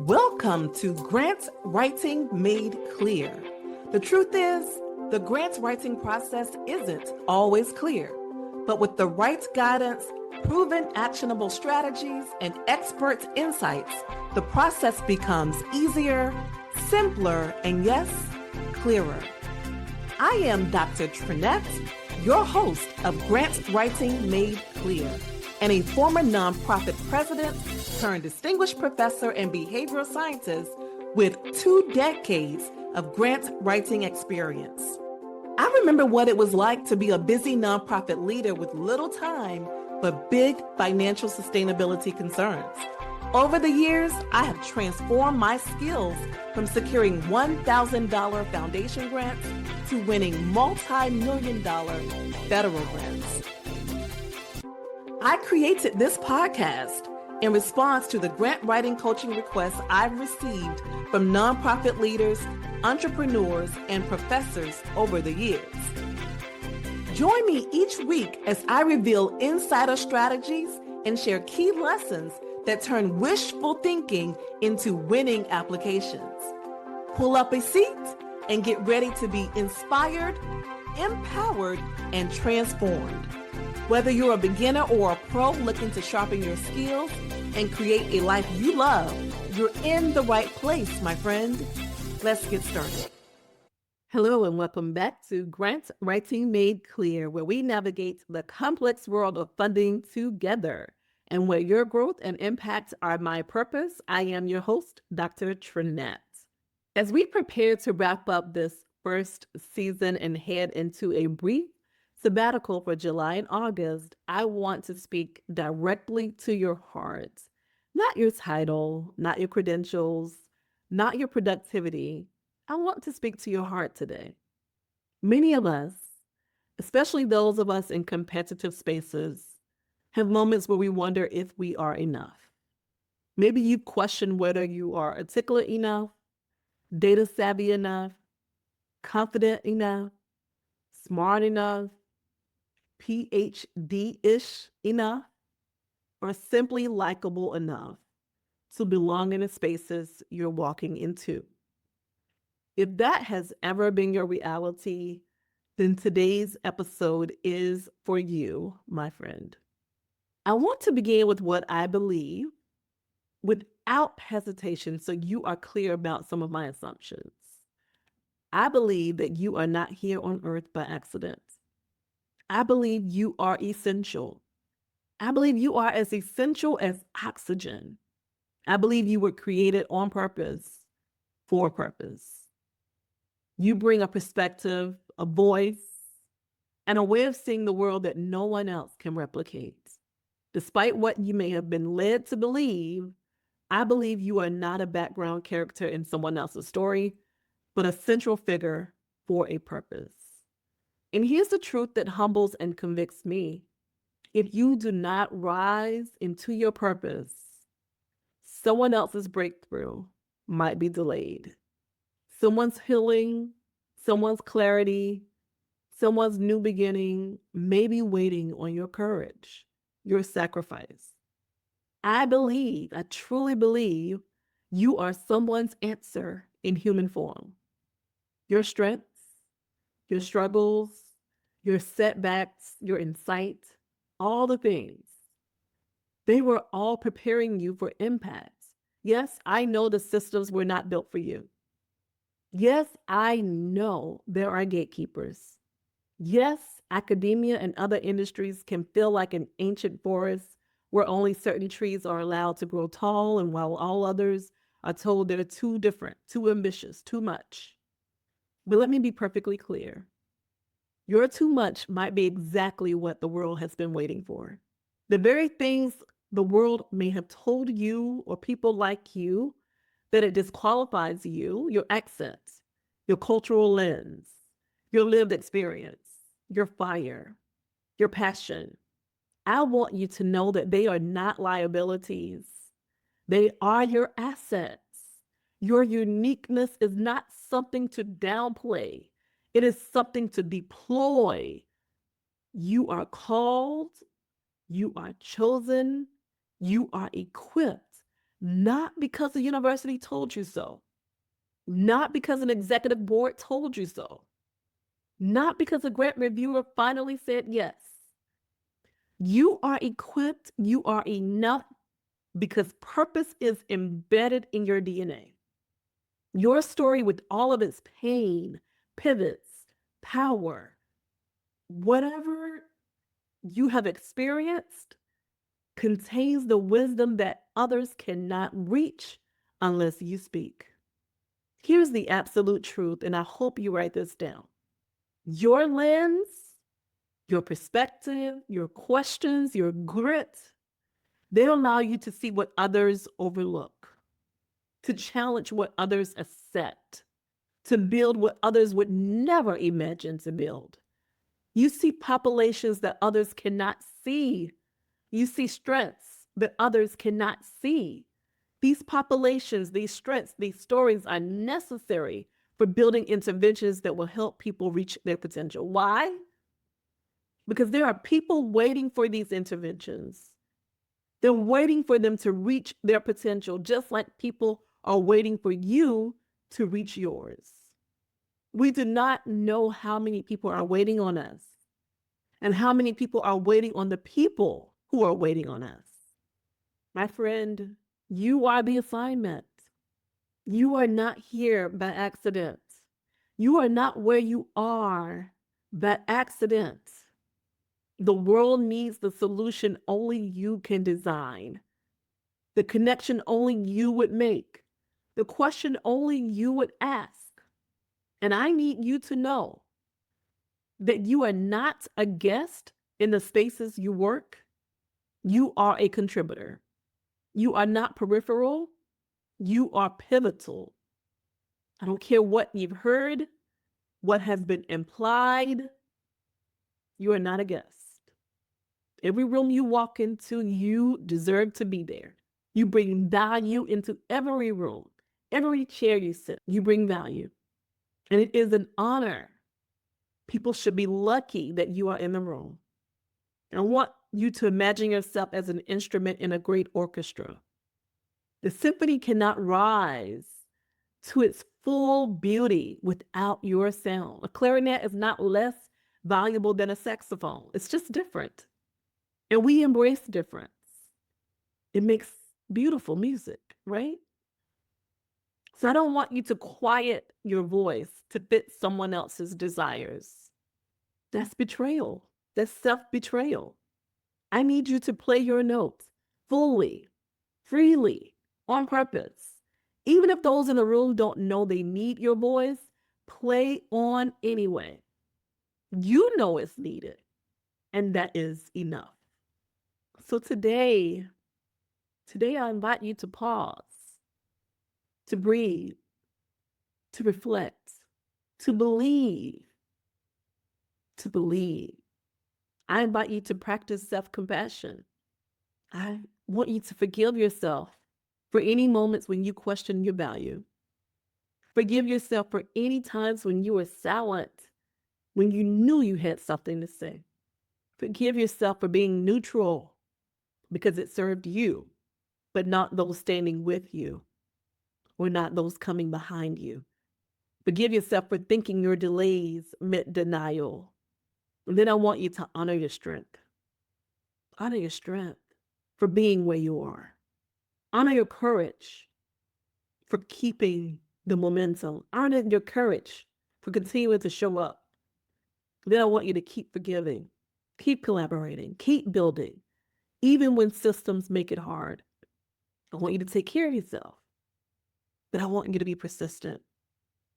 Welcome to Grant Writing Made Clear. The truth is, the grant writing process isn't always clear, but with the right guidance, proven actionable strategies, and expert insights, the process becomes easier, simpler, and yes, clearer. I am Dr. Trenette, your host of Grant Writing Made Clear, and a former nonprofit president turned distinguished professor and behavioral scientist with 2 decades of grant writing experience. I remember what it was like to be a busy nonprofit leader with little time but big financial sustainability concerns. Over the years, I have transformed my skills from securing $1,000 foundation grants to winning multi-million-dollar federal grants. I created this podcast in response to the grant writing coaching requests I've received from nonprofit leaders, entrepreneurs, and professors over the years. Join me each week as I reveal insider strategies and share key lessons that turn wishful thinking into winning applications. Pull up a seat and get ready to be inspired, empowered, and transformed. Whether you're a beginner or a pro looking to sharpen your skills and create a life you love, you're in the right place, my friend. Let's get started. Hello and welcome back to Grant Writing Made Clear, where we navigate the complex world of funding together and where your growth and impact are my purpose. I am your host, Dr. Trenette. As we prepare to wrap up this first season and head into a brief sabbatical for July and August, I want to speak directly to your heart. Not your title, not your credentials, not your productivity. I want to speak to your heart today. Many of us, especially those of us in competitive spaces, have moments where we wonder if we are enough. Maybe you question whether you are articulate enough, data savvy enough, confident enough, smart enough, PhD-ish enough, or simply likable enough to belong in the spaces you're walking into. If that has ever been your reality, then today's episode is for you, my friend. I want to begin with what I believe without hesitation so you are clear about some of my assumptions. I believe that you are not here on earth by accident. I believe you are essential. I believe you are as essential as oxygen. I believe you were created on purpose, for purpose. You bring a perspective, a voice, and a way of seeing the world that no one else can replicate. Despite what you may have been led to believe, I believe you are not a background character in someone else's story, but a central figure for a purpose. And here's the truth that humbles and convicts me. If you do not rise into your purpose, someone else's breakthrough might be delayed. Someone's healing, someone's clarity, someone's new beginning may be waiting on your courage, your sacrifice. I truly believe you are someone's answer in human form. Your strengths, your struggles, your setbacks, your insight, all the things. They were all preparing you for impact. Yes, I know the systems were not built for you. Yes, I know there are gatekeepers. Yes, academia and other industries can feel like an ancient forest where only certain trees are allowed to grow tall, and while all others are told they're too different, too ambitious, too much. But let me be perfectly clear. Your too much might be exactly what the world has been waiting for. The very things the world may have told you or people like you that it disqualifies you, your accent, your cultural lens, your lived experience, your fire, your passion. I want you to know that they are not liabilities. They are your assets. Your uniqueness is not something to downplay. It is something to deploy. You are called, you are chosen, you are equipped not because the university told you so, not because an executive board told you so, not because a grant reviewer finally said yes. You are equipped, you are enough because purpose is embedded in your DNA. Your story, with all of its pain, pivots, power, whatever you have experienced, contains the wisdom that others cannot reach unless you speak. Here's the absolute truth, and I hope you write this down. Your lens, your perspective, your questions, your grit, they allow you to see what others overlook, to challenge what others accept, to build what others would never imagine to build. You see populations that others cannot see. You see strengths that others cannot see. These populations, these strengths, these stories are necessary for building interventions that will help people reach their potential. Why? Because there are people waiting for these interventions. They're waiting for them to reach their potential, just like people are waiting for you to reach yours. We do not know how many people are waiting on us and how many people are waiting on the people who are waiting on us. My friend, you are the assignment. You are not here by accident. You are not where you are by accident. The world needs the solution only you can design, the connection only you would make, the question only you would ask. And I need you to know that you are not a guest in the spaces you work. You are a contributor. You are not peripheral. You are pivotal. I don't care what you've heard, what has been implied. You are not a guest. Every room you walk into, you deserve to be there. You bring value into every room, every chair you sit. You bring value. And it is an honor. People should be lucky that you are in the room. And I want you to imagine yourself as an instrument in a great orchestra. The symphony cannot rise to its full beauty without your sound. A clarinet is not less valuable than a saxophone. It's just different. And we embrace difference. It makes beautiful music, right? So I don't want you to quiet your voice to fit someone else's desires. That's betrayal. That's self-betrayal. I need you to play your notes fully, freely, on purpose. Even if those in the room don't know they need your voice, play on anyway. You know it's needed, and that is enough. So today I invite you to pause, to breathe, to reflect, to believe, to believe. I invite you to practice self-compassion. I want you to forgive yourself for any moments when you question your value. Forgive yourself for any times when you were silent, when you knew you had something to say. Forgive yourself for being neutral because it served you, but not those standing with you or not those coming behind you. Forgive yourself for thinking your delays meant denial. And then I want you to honor your strength. Honor your strength for being where you are. Honor your courage for keeping the momentum. Honor your courage for continuing to show up. Then I want you to keep forgiving, keep collaborating, keep building, even when systems make it hard. I want you to take care of yourself, but I want you to be persistent.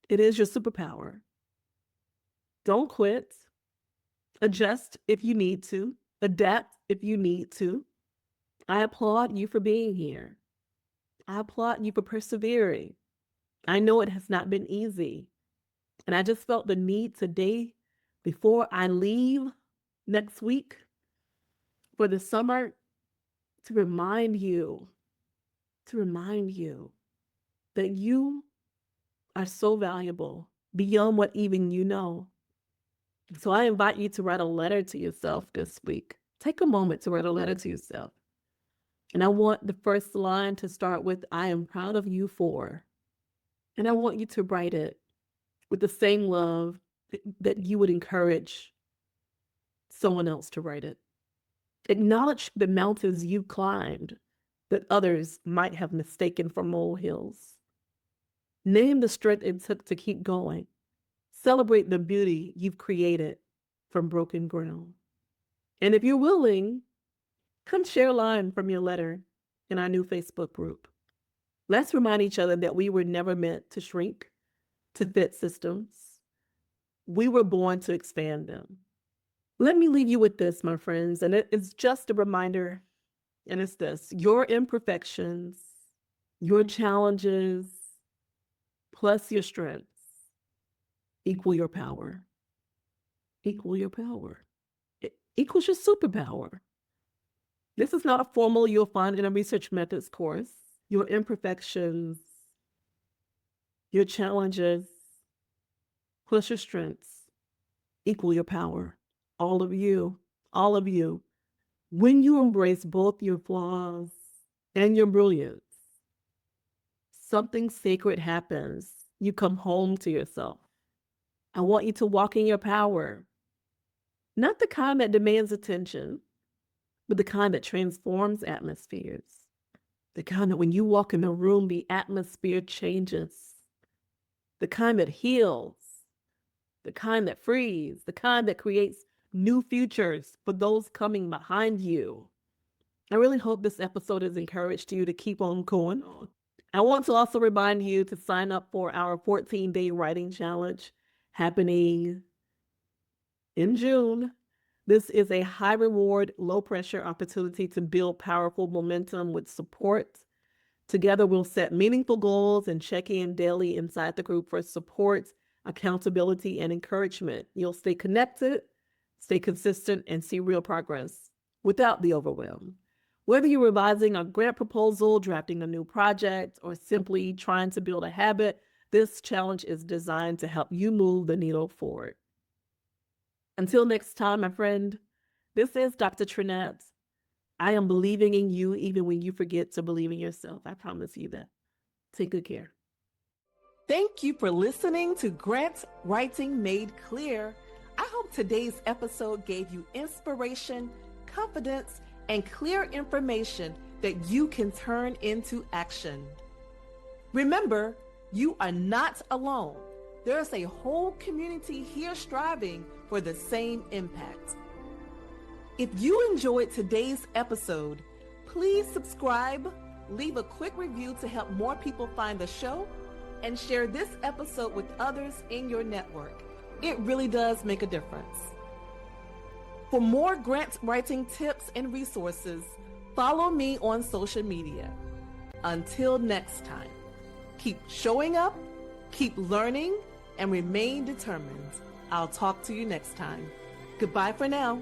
It is your superpower. Don't quit. Adjust if you need to. Adapt if you need to. I applaud you for being here. I applaud you for persevering. I know it has not been easy. And I just felt the need today, before I leave next week for the summer, to remind you that you are so valuable beyond what even you know. So I invite you to write a letter to yourself this week. Take a moment to write a letter to yourself. And I want the first line to start with, I am proud of you for. And I want you to write it with the same love that you would encourage someone else to write it. Acknowledge the mountains you climbed that others might have mistaken for molehills. Name the strength it took to keep going. Celebrate the beauty you've created from broken ground. And if you're willing, come share a line from your letter in our new Facebook group. Let's remind each other that we were never meant to shrink, to fit systems. We were born to expand them. Let me leave you with this, my friends, and it's just a reminder, and it's this: your imperfections, your challenges, plus your strengths equal your power. Equal your power. It equals your superpower. This is not a formula you'll find in a research methods course. Your imperfections, your challenges, plus your strengths equal your power. All of you, all of you. When you embrace both your flaws and your brilliance, something sacred happens. You come home to yourself. I want you to walk in your power. Not the kind that demands attention, but the kind that transforms atmospheres. The kind that when you walk in the room, the atmosphere changes. The kind that heals. The kind that frees. The kind that creates new futures for those coming behind you. I really hope this episode has encouraged you to keep on going on. I want to also remind you to sign up for our 14-day writing challenge happening in June. This is a high reward, low pressure opportunity to build powerful momentum with support. Together, we'll set meaningful goals and check in daily inside the group for support, accountability, and encouragement. You'll stay connected, stay consistent, and see real progress without the overwhelm. Whether you're revising a grant proposal, drafting a new project, or simply trying to build a habit, this challenge is designed to help you move the needle forward. Until next time, my friend, this is Dr. Trenette. I am believing in you even when you forget to believe in yourself. I promise you that. Take good care. Thank you for listening to Grant Writing Made Clear. I hope today's episode gave you inspiration, confidence, and clear information that you can turn into action. Remember, you are not alone. There's a whole community here striving for the same impact. If you enjoyed today's episode, please subscribe, leave a quick review to help more people find the show, and share this episode with others in your network. It really does make a difference. For more grant writing tips and resources, follow me on social media. Until next time, keep showing up, keep learning, and remain determined. I'll talk to you next time. Goodbye for now.